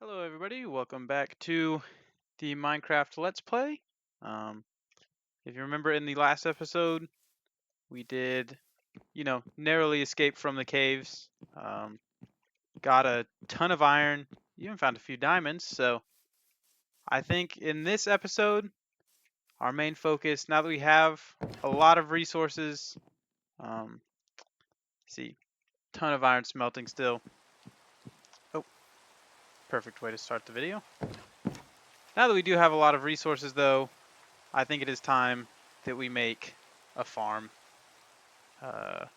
Hello everybody, welcome back to the Minecraft Let's Play. Um, if you remember in the last episode, we did, narrowly escape from the caves. Got a ton of iron, even found a few diamonds, so I think in this episode, our main focus, now that we have a lot of resources, um, see, ton of iron smelting still. Oh, perfect way to start the video. Now that we do have a lot of resources though, I think it is time that we make a farm. Because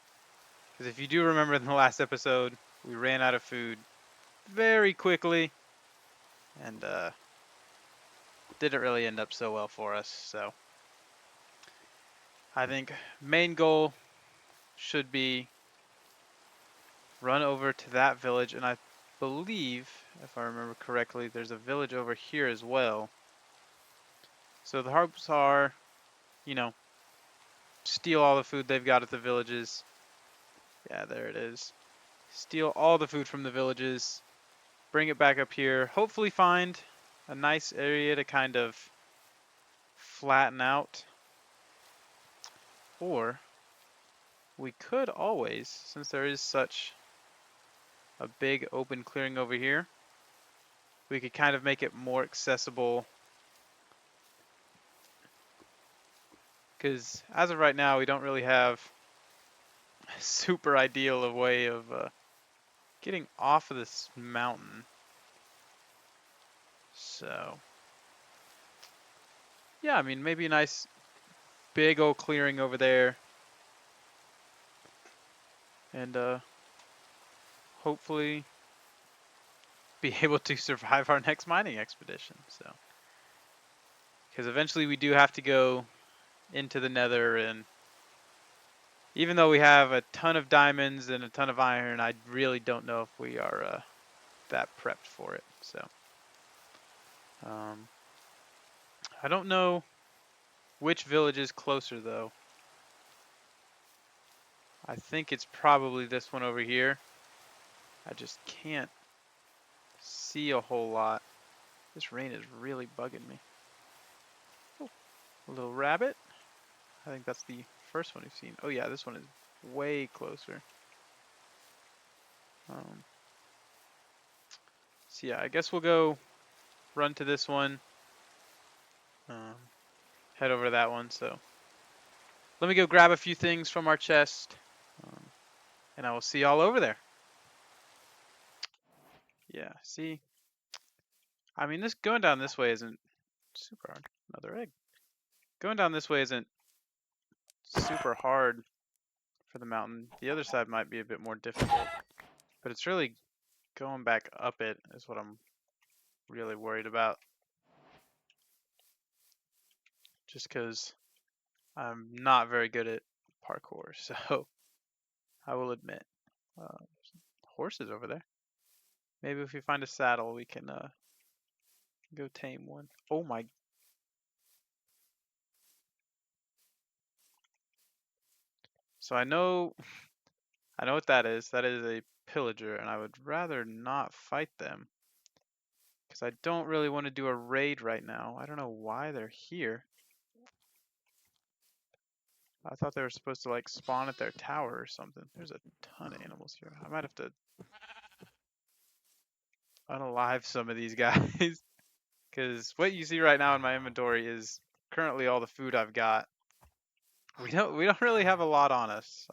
if you do remember in the last episode, we ran out of food very quickly and didn't really end up so well for us. So I think main goal should be run over to that village, and I believe, if I remember correctly, there's a village over here as well. So the hopes are, you know, steal all the food they've got at the villages. Yeah, there it is. Steal all the food from the villages, bring it back up here, hopefully find a nice area to kind of flatten out. Or we could always, since there is such a big open clearing over here, we could kind of make it more accessible. Because as of right now, we don't really have a super ideal of way of getting off of this mountain. So, yeah, I mean, maybe a nice big old clearing over there. And hopefully be able to survive our next mining expedition. So, because eventually we do have to go into the Nether, and even though we have a ton of diamonds and a ton of iron, I really don't know if we are that prepped for it. So, um, I don't know which village is closer though. I think it's probably this one over here. I just can't see a whole lot. This rain is really bugging me. Oh, a little rabbit. I think that's the first one we've seen. Oh yeah, this one is way closer. Um, so yeah, I guess we'll go run to this one. Um, head over to that one. So let me go grab a few things from our chest, um, and I will see y'all over there. Yeah, see, I mean, this going down this way isn't super hard. Another egg. Going down this way isn't super hard for the mountain. The other side might be a bit more difficult, but it's really going back up it is what I'm really worried about. Just because I'm not very good at parkour, so I will admit. Horses over there. Maybe if we find a saddle, we can go tame one. Oh my. So I know what that is. That is a pillager, and I would rather not fight them because I don't really want to do a raid right now. I don't know why they're here. I thought they were supposed to like spawn at their tower or something. There's a ton of animals here. I might have to unalive some of these guys because what you see right now in my inventory is currently all the food I've got. We don't really have a lot on us.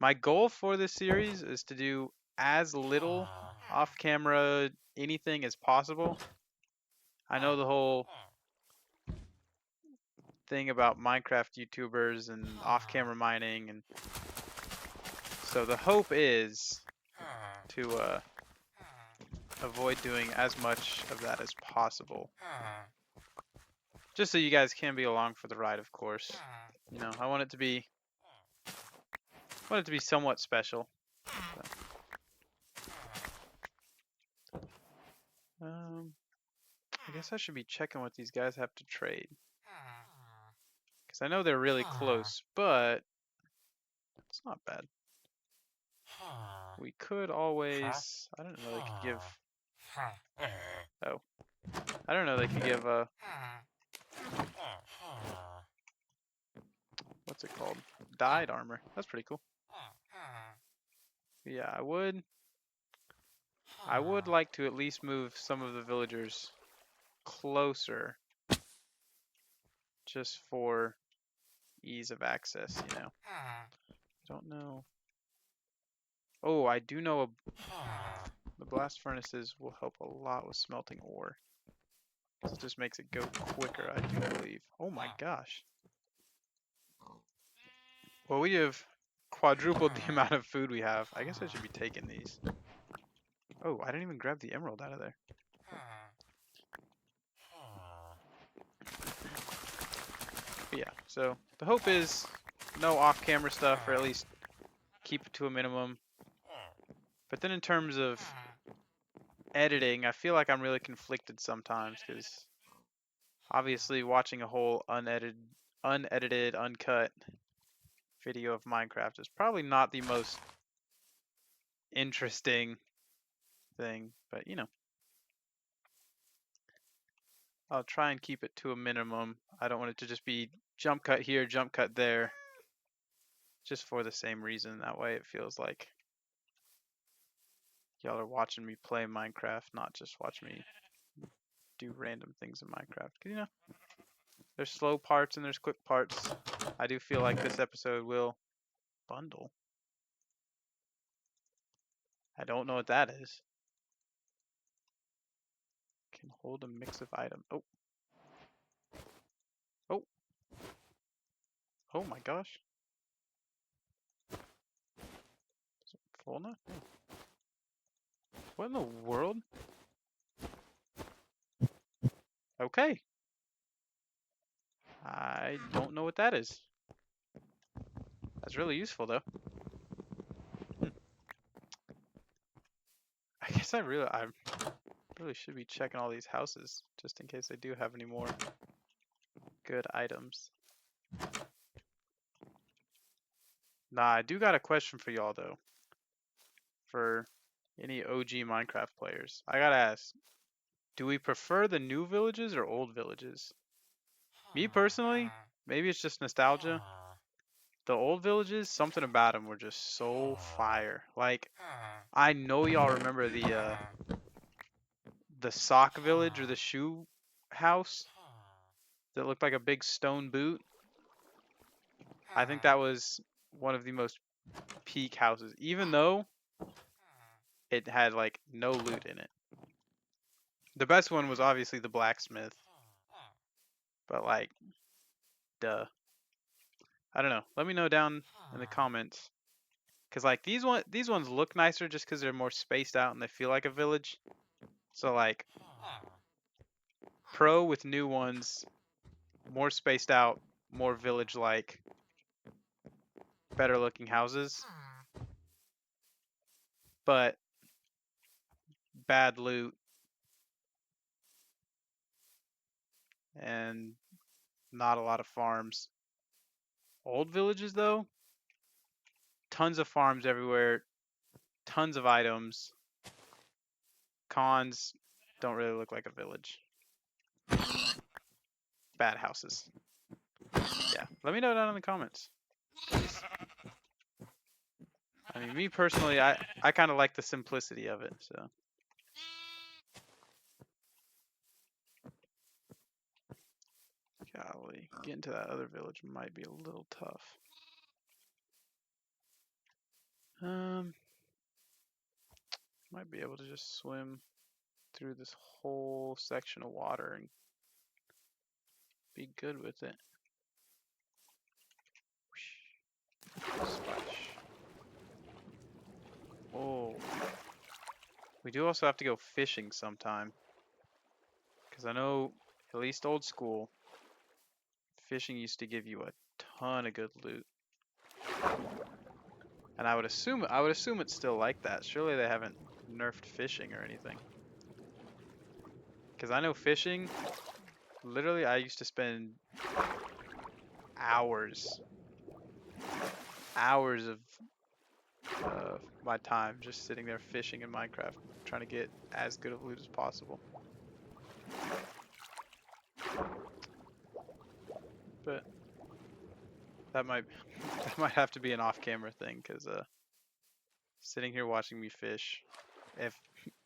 My goal for this series is to do as little off-camera anything as possible. I know the whole thing about Minecraft YouTubers and off-camera mining, and so the hope is to avoid doing as much of that as possible. Just so you guys can be along for the ride, of course. You know, I want it to be somewhat special. So, I guess I should be checking what these guys have to trade. Because I know they're really close, but it's not bad. We could always, I don't know, they could give Oh. I don't know, they can give, what's it called? Dyed armor. That's pretty cool. Yeah, I would like to at least move some of the villagers closer just for ease of access, you know. I don't know. Oh, I do know the blast furnaces will help a lot with smelting ore. It just makes it go quicker, I do believe. Oh my gosh. Well, we have quadrupled the amount of food we have. I guess I should be taking these. Oh, I didn't even grab the emerald out of there. But yeah, so the hope is no off-camera stuff, or at least keep it to a minimum. But then in terms of editing, I feel like I'm really conflicted sometimes, because obviously watching a whole unedited, uncut video of Minecraft is probably not the most interesting thing, but you know, I'll try and keep it to a minimum. I don't want it to just be jump cut here, jump cut there, just for the same reason. That way it feels like y'all are watching me play Minecraft, not just watch me do random things in Minecraft. 'Cause, you know, there's slow parts and there's quick parts. I do feel like this episode will bundle. I don't know what that is. Can hold a mix of items. Oh. Oh. Oh my gosh. Is it full now? What in the world? Okay. I don't know what that is. That's really useful though. I guess I really should be checking all these houses just in case I do have any more good items. Nah, I do got a question for y'all though. For any OG Minecraft players. I gotta ask, do we prefer the new villages or old villages? Me personally, maybe it's just nostalgia. The old villages, something about them were just so fire. Like, I know y'all remember the sock village or the shoe house that looked like a big stone boot. I think that was one of the most peak houses, even though it had like no loot in it. The best one was obviously the blacksmith, but like, duh. I don't know. Let me know down in the comments, cause like these ones look nicer just cause they're more spaced out and they feel like a village. So like, pro with new ones, more spaced out, more village-like, better looking houses, but bad loot and not a lot of farms. Old villages though, tons of farms everywhere, tons of items. Cons don't really look like a village. Bad houses. Yeah, let me know down in the comments. I mean, me personally, I kind of like the simplicity of it, so. Golly, getting to that other village might be a little tough. Might be able to just swim through this whole section of water and be good with it. Splash. Oh. We do also have to go fishing sometime. Because I know, at least old school, fishing used to give you a ton of good loot. And I would assume it's still like that. Surely they haven't nerfed fishing or anything. Because I know fishing, literally I used to spend hours of my time just sitting there fishing in Minecraft, trying to get as good of loot as possible. But that might have to be an off-camera thing, because sitting here watching me fish, if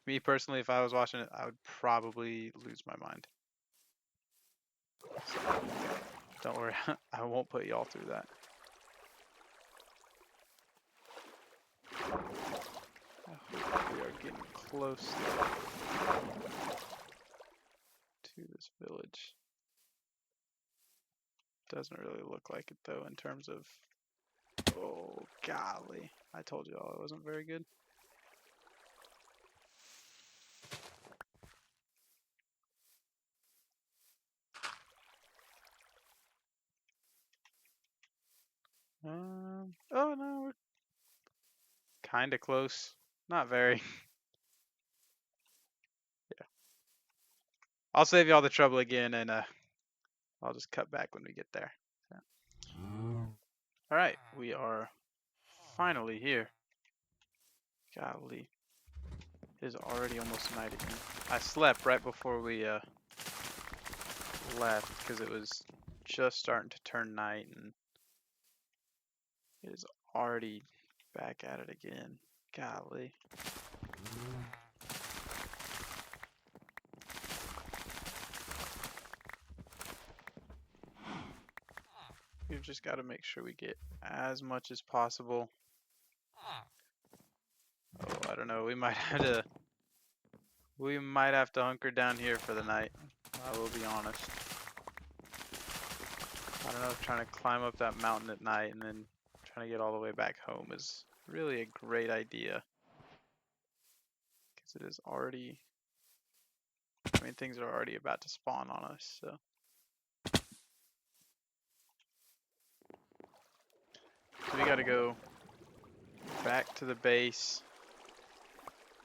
me personally, if I was watching it, I would probably lose my mind. So, don't worry, I won't put y'all through that. I hope we are getting close to this village. Doesn't really look like it though, in terms of... Oh, golly. I told y'all it wasn't very good. Oh no, we're kind of close. Not very. Yeah. I'll save y'all the trouble again, and I'll just cut back when we get there. So. Alright, we are finally here. Golly. It is already almost night again. I slept right before we left because it was just starting to turn night, and it is already back at it again. Golly. We've just got to make sure we get as much as possible. Oh, I don't know. We might have to hunker down here for the night. I will be honest. I don't know if trying to climb up that mountain at night and then trying to get all the way back home is really a great idea. Because it is already... I mean, things are already about to spawn on us, so... So we gotta go back to the base.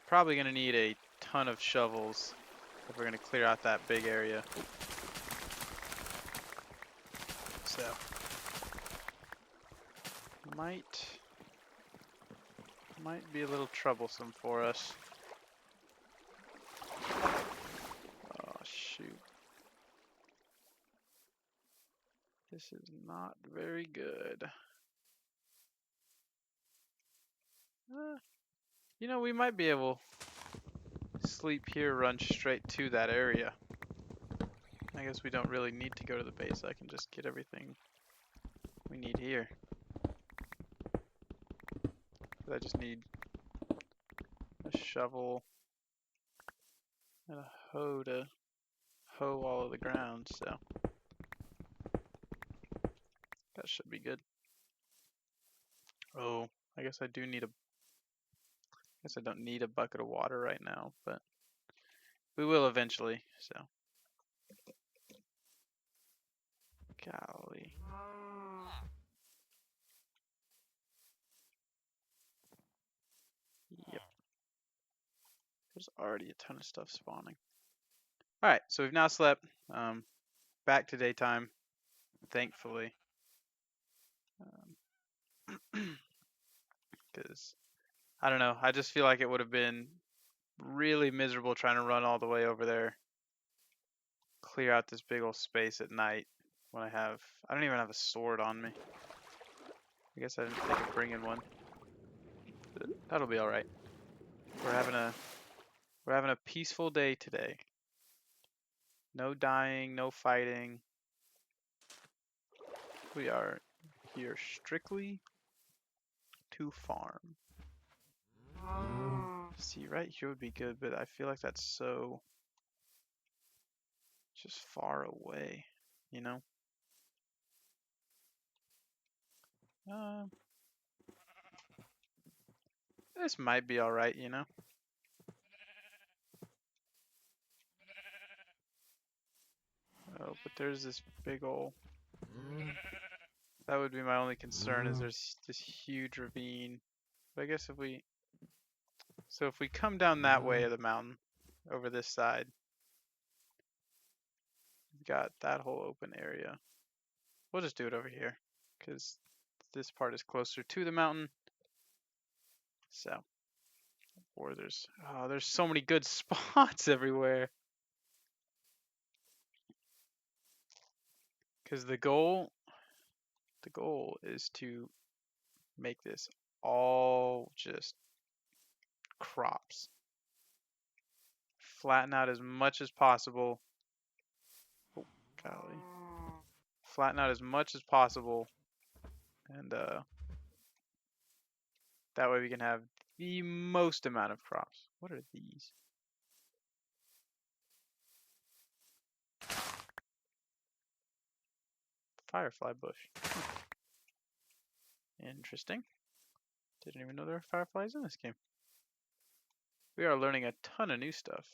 Probably gonna need a ton of shovels if we're gonna clear out that big area. So... Might be a little troublesome for us. Oh, shoot. This is not very good. You know, we might be able to sleep here, run straight to that area. I guess we don't really need to go to the base. I can just get everything we need here. But I just need a shovel and a hoe to hoe all of the ground, so that should be good. Oh, I guess I do need I guess I don't need a bucket of water right now, but we will eventually, so. Golly. Yep. There's already a ton of stuff spawning. Alright, so we've now slept. Back to daytime, thankfully. Because, I don't know, I just feel like it would have been really miserable trying to run all the way over there, clear out this big old space at night when I don't even have a sword on me. I guess I didn't think of bringing one. But that'll be alright. We're having a peaceful day today. No dying, no fighting. We are here strictly to farm. See, right here would be good, but I feel like that's so just far away, you know? This might be alright, you know? Oh, but there's this big ol'... That would be my only concern, is there's this huge ravine. But I guess if we... So if we come down that way of the mountain, over this side, we've got that whole open area. We'll just do it over here, because this part is closer to the mountain. So, before. There's so many good spots everywhere. Because the goal is to make this all just crops. Flatten out as much as possible. Oh, golly. Flatten out as much as possible. And that way we can have the most amount of crops. What are these? Firefly bush. Interesting. Didn't even know there were fireflies in this game. We are learning a ton of new stuff.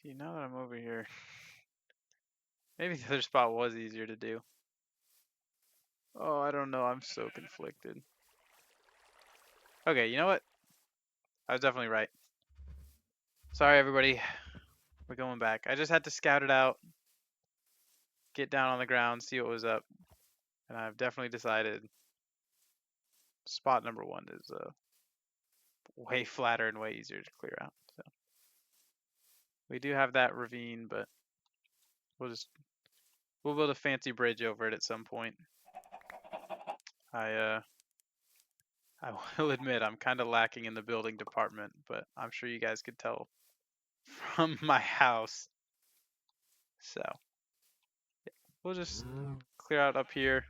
See, now that I'm over here, maybe the other spot was easier to do. Oh, I don't know. I'm so conflicted. Okay, you know what? I was definitely right. Sorry, everybody. We're going back. I just had to scout it out, get down on the ground, see what was up. And I've definitely decided spot number 1 is way flatter and way easier to clear out. So we do have that ravine, but we'll build a fancy bridge over it at some point. I will admit I'm kind of lacking in the building department, but I'm sure you guys could tell from my house. So yeah, we'll just clear out up here,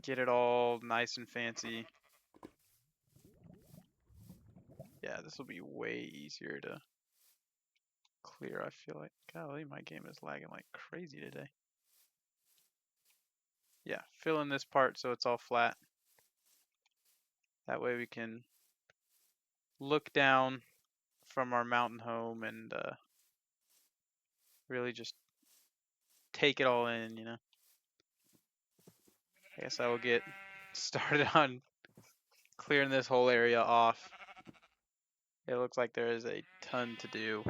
get it all nice and fancy. Yeah, this will be way easier to clear, I feel like. Golly, my game is lagging like crazy today. Yeah, fill in this part so it's all flat. That way we can look down from our mountain home and really just take it all in, you know. I guess I will get started on clearing this whole area off. It looks like there is a ton to do.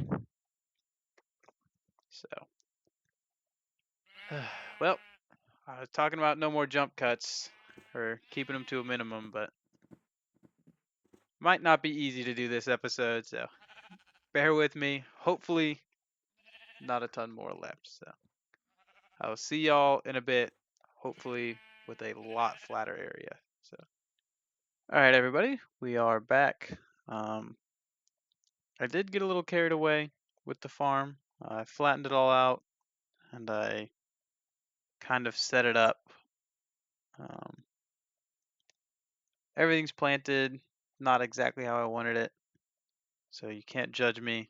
So, well, I was talking about no more jump cuts, or keeping them to a minimum, but might not be easy to do this episode, so bear with me. Hopefully, not a ton more left. So, I'll see y'all in a bit, hopefully with a lot flatter area. So, all right, everybody, we are back. I did get a little carried away with the farm. I flattened it all out, and I kind of set it up. Everything's planted, not exactly how I wanted it, so you can't judge me.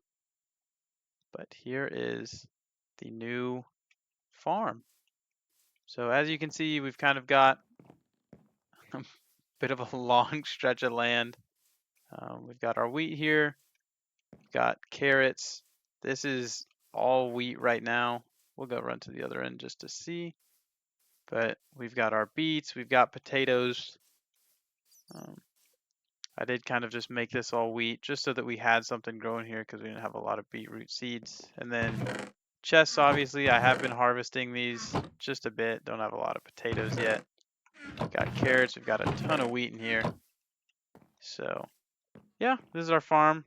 But here is the new farm. So as you can see, we've kind of got a bit of a long stretch of land. We've got our wheat here, we've got carrots. This is all wheat right now. We'll go run to the other end just to see. But we've got our beets, we've got potatoes. I did kind of just make this all wheat just so that we had something growing here because we didn't have a lot of beetroot seeds. And then chests, obviously, I have been harvesting these just a bit. Don't have a lot of potatoes yet. We've got carrots. We've got a ton of wheat in here. So, yeah, this is our farm.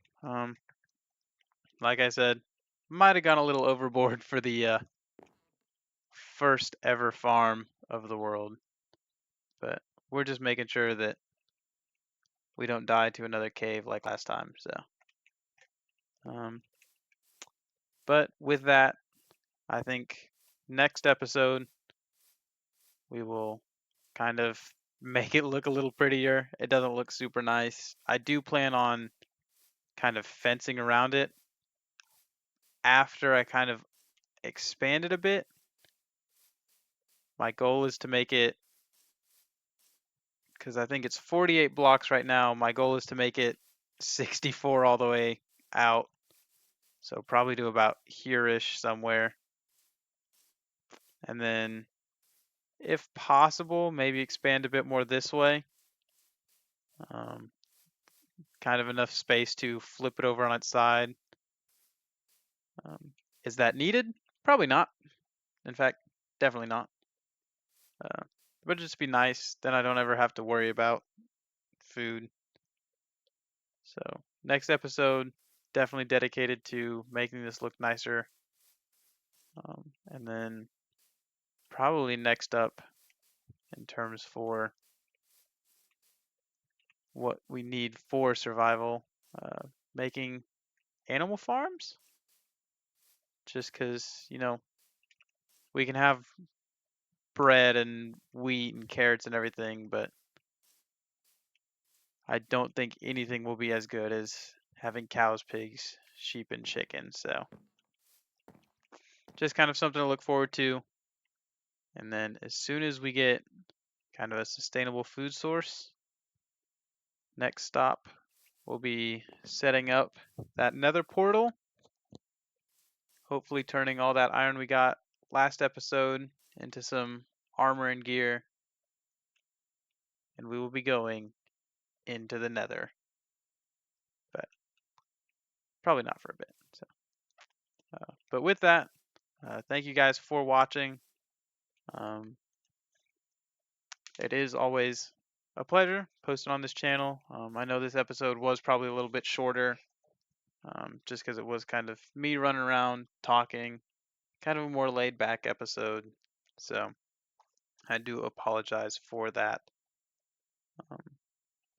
Like I said, might have gone a little overboard for the first ever farm of the world. But we're just making sure that we don't die to another cave like last time. So, but with that, I think next episode we will kind of make it look a little prettier. It doesn't look super nice. I do plan on kind of fencing around it after I kind of expand it a bit. My goal is to make it, because I think it's 48 blocks right now, my goal is to make it 64 all the way out. So probably to about here-ish somewhere. And then if possible, maybe expand a bit more this way. Kind of enough space to flip it over on its side. Is that needed? Probably not. In fact, definitely not. But it'd just be nice. Then I don't ever have to worry about food. So next episode, definitely dedicated to making this look nicer. And then probably next up in terms for what we need for survival, making animal farms. Just because, we can have bread and wheat and carrots and everything, but I don't think anything will be as good as having cows, pigs, sheep, and chickens. So just kind of something to look forward to. And then as soon as we get kind of a sustainable food source, next stop will be setting up that nether portal. Hopefully turning all that iron we got last episode into some armor and gear. And we will be going into the nether. But probably not for a bit. So, but with that, thank you guys for watching. It is always a pleasure posting on this channel. I know this episode was probably a little bit shorter, just because it was kind of me running around talking, kind of a more laid back episode. So I do apologize for that.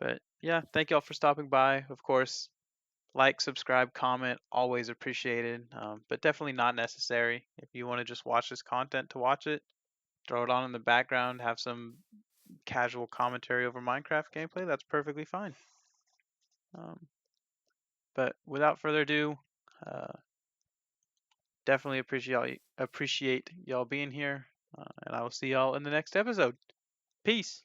But yeah, thank y'all for stopping by. Of course, like, subscribe, comment, always appreciated, but definitely not necessary. If you want to just watch this content to watch it, throw it on in the background, have some casual commentary over Minecraft gameplay, that's perfectly fine. But without further ado, definitely appreciate y'all being here, and I will see y'all in the next episode. Peace.